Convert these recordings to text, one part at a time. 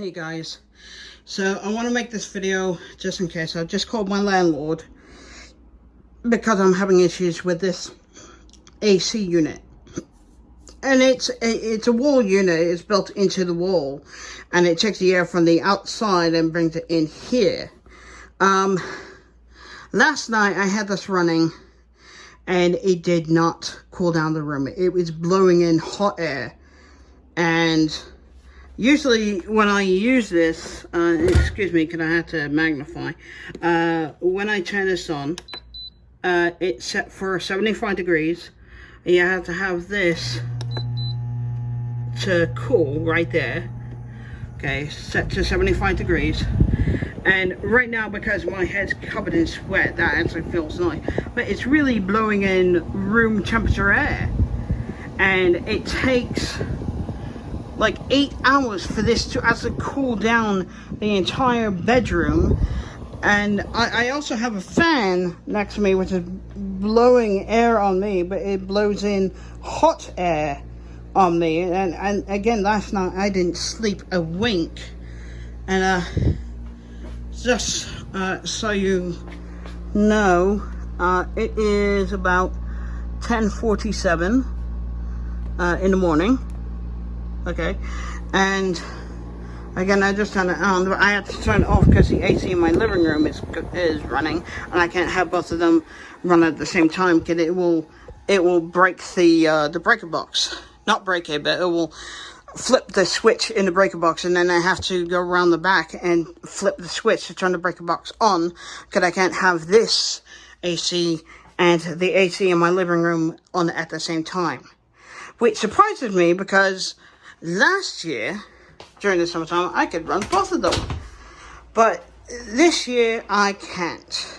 Hey guys, so I want to make this video just in case. I just called my landlord because I'm having issues with this AC unit, and it's a wall unit. It's built into the wall, and it takes the air from the outside and brings it in here. Last night I had this running, and it did not cool down the room. It was blowing in hot air, and usually when I use this, excuse me, because I had to magnify, when I turn this on, it's set for 75 degrees. You have to have this to cool right there. Okay, set to 75 degrees. And right now, because my head's covered in sweat, that actually feels nice. But it's really blowing in room temperature air. And it takes like 8 hours for this to actually cool down the entire bedroom. And I also have a fan next to me which is blowing air on me, but it blows in hot air on me. And again, last night I didn't sleep a wink. And just so you know, it is about 10:47 in the morning. Okay, and again, I just turned it on, but I have to turn it off because the AC in my living room is running, and I can't have both of them run at the same time because it will break the breaker box. Not break it, but it will flip the switch in the breaker box, and then I have to go around the back and flip the switch to turn the breaker box on because I can't have this AC and the AC in my living room on at the same time, which surprises me because last year, during the summertime, I could run both of them. But this year, I can't.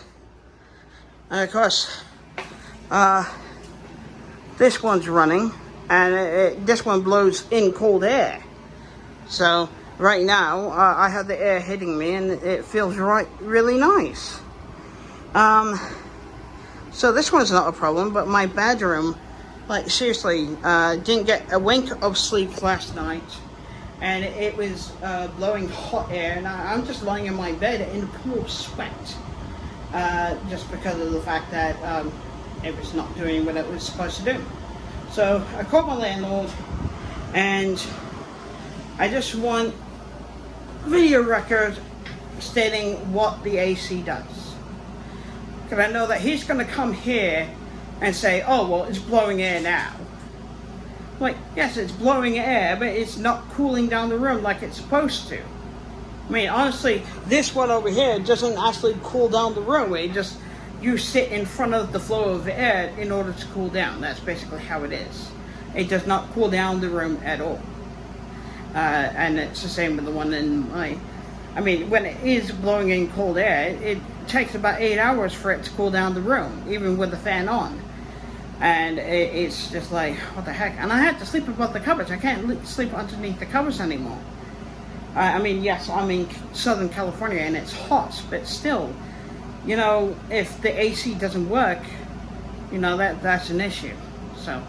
And of course, this one's running, and this one blows in cold air. So, right now, I have the air hitting me, and it feels really nice. So this one's not a problem, but my bedroom, like seriously, didn't get a wink of sleep last night, and it was blowing hot air, and I'm just lying in my bed in a pool of sweat, just because of the fact that it was not doing what it was supposed to do. So I called my landlord, and I just want video record stating what the AC does, because I know that he's going to come here and say, oh, well, it's blowing air now. Like, yes, it's blowing air, but it's not cooling down the room like it's supposed to. I mean, honestly, this one over here doesn't actually cool down the room. You sit in front of the flow of air in order to cool down. That's basically how it is. It does not cool down the room at all. And it's the same with the one in my... I mean, when it is blowing in cold air, it takes about 8 hours for it to cool down the room, even with the fan on. And it's just like, what the heck? And I had to sleep above the covers. I can't sleep underneath the covers anymore. I mean, yes, I'm in Southern California and it's hot, but still, you know, if the AC doesn't work, you know, that's an issue. So,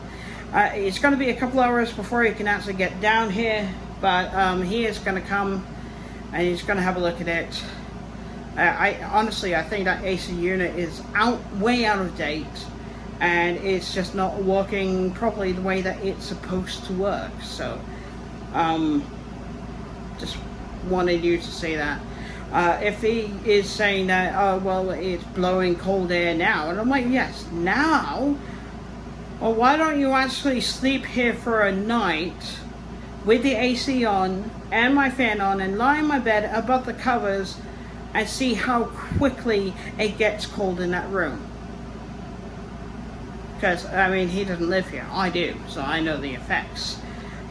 it's going to be a couple hours before he can actually get down here, but he is going to come and he's going to have a look at it. Honestly, I think that AC unit is way out of date. And it's just not working properly the way that it's supposed to work. So, just wanted you to say that. If he is saying that, oh, well, it's blowing cold air now. And I'm like, yes, now? Well, why don't you actually sleep here for a night with the AC on and my fan on and lie in my bed above the covers and see how quickly it gets cold in that room? Because, I mean, he doesn't live here. I do, so I know the effects.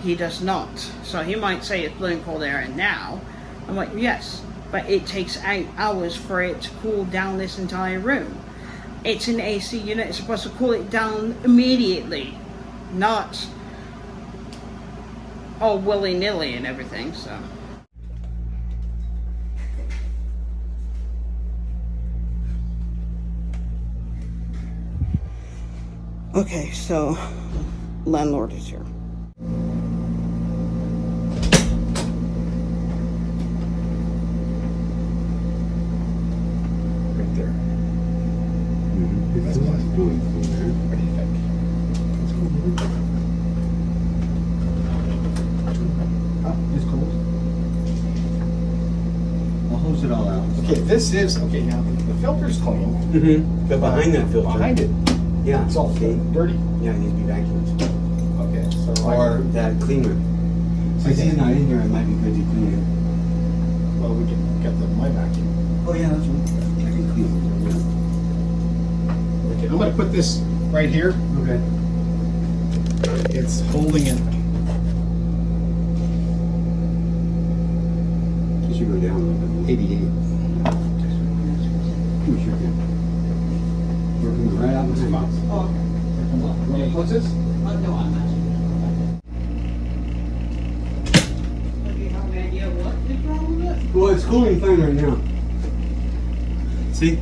He does not. So he might say it's blowing cold air in now. I'm like, yes, but it takes 8 hours for it to cool down this entire room. It's an AC unit. It's supposed to cool it down immediately. Not all willy-nilly and everything, so... Okay, so landlord is here. going through there. What do you think? It's cool, man. Huh? It's cold. I'll hose it all out. Okay, this is, okay, now the filter's clean. Mm-hmm. But behind that filter. Behind it, Yeah. it's all see? dirty. Yeah, it needs to be vacuumed. Okay, so. Or that cleaner. Since he's not in here, it might be good to clean it. Well, we can get my vacuum. Oh, yeah, that's right. I can clean it. Okay, I'm gonna put this right here. Yeah. Okay. It's holding it. You should go down a little bit more. 88. You sure can. Working right out behind us. Oh, okay. What's this? No, I'm not. Do you have any idea what is wrong with it? Well, it's cooling fine right now. See?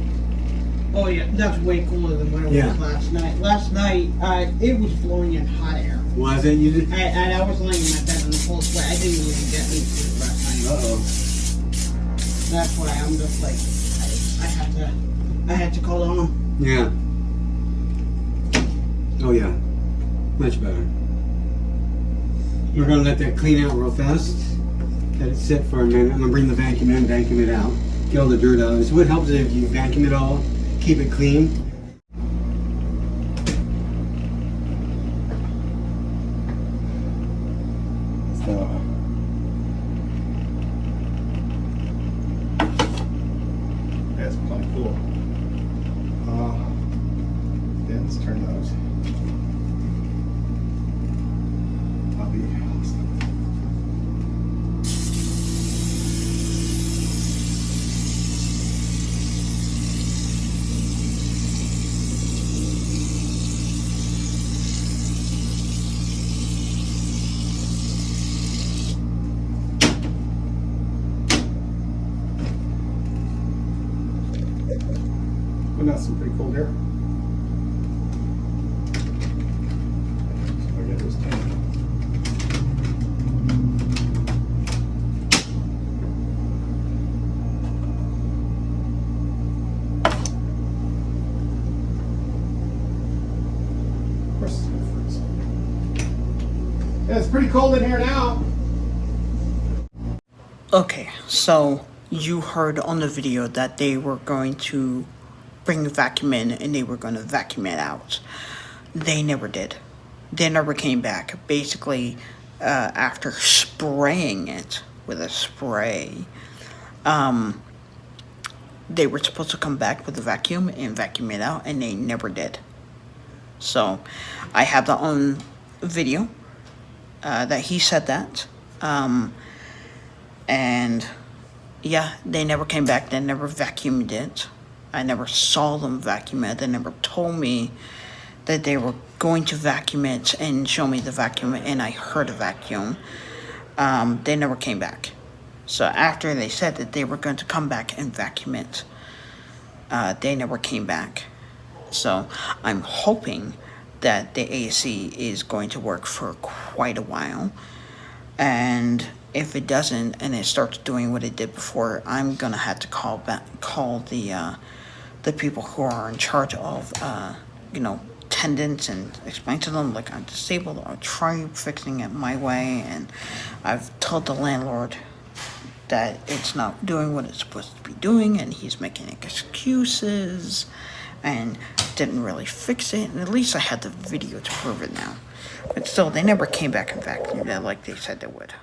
Oh yeah, that's way cooler than what it Yeah. was last night. Last night, it was blowing in hot air. Was it? You did? And I was laying in my bed in the full sweat. I didn't even get any sleep last night. Uh-oh. That's why I'm just like, I had to call on him. Yeah. Oh, yeah. Much better. We're gonna let that clean out real fast. Let it sit for a minute. I'm gonna bring the vacuum in, vacuum it out. Get all the dirt out. So what helps is if you vacuum it all, keep it clean. So. That's plenty cool. Then let's turn those. I'll be. Putting out some pretty cold air. I got those 10. Of course it's gonna freeze. Yeah, it's pretty cold in here now. Okay, so you heard on the video that they were going to bring the vacuum in and they were going to vacuum it out. They never did. They never came back. Basically, after spraying it with a spray, they were supposed to come back with a vacuum and vacuum it out, and they never did. So, I have that on video that he said that. And yeah, they never came back. They never vacuumed it. I never saw them vacuum it. They never told me that they were going to vacuum it and show me the vacuum, and I heard a vacuum. They never came back. So after they said that they were going to come back and vacuum it, they never came back. So I'm hoping that the AC is going to work for quite a while. And if it doesn't and it starts doing what it did before, I'm gonna have to call the people who are in charge of tenants and explain to them, like, I'm disabled. I'll try fixing it my way, and I've told the landlord that it's not doing what it's supposed to be doing, and he's making excuses and didn't really fix it. And at least I had the video to prove it now. But still, they never came back and vacuumed it like they said they would.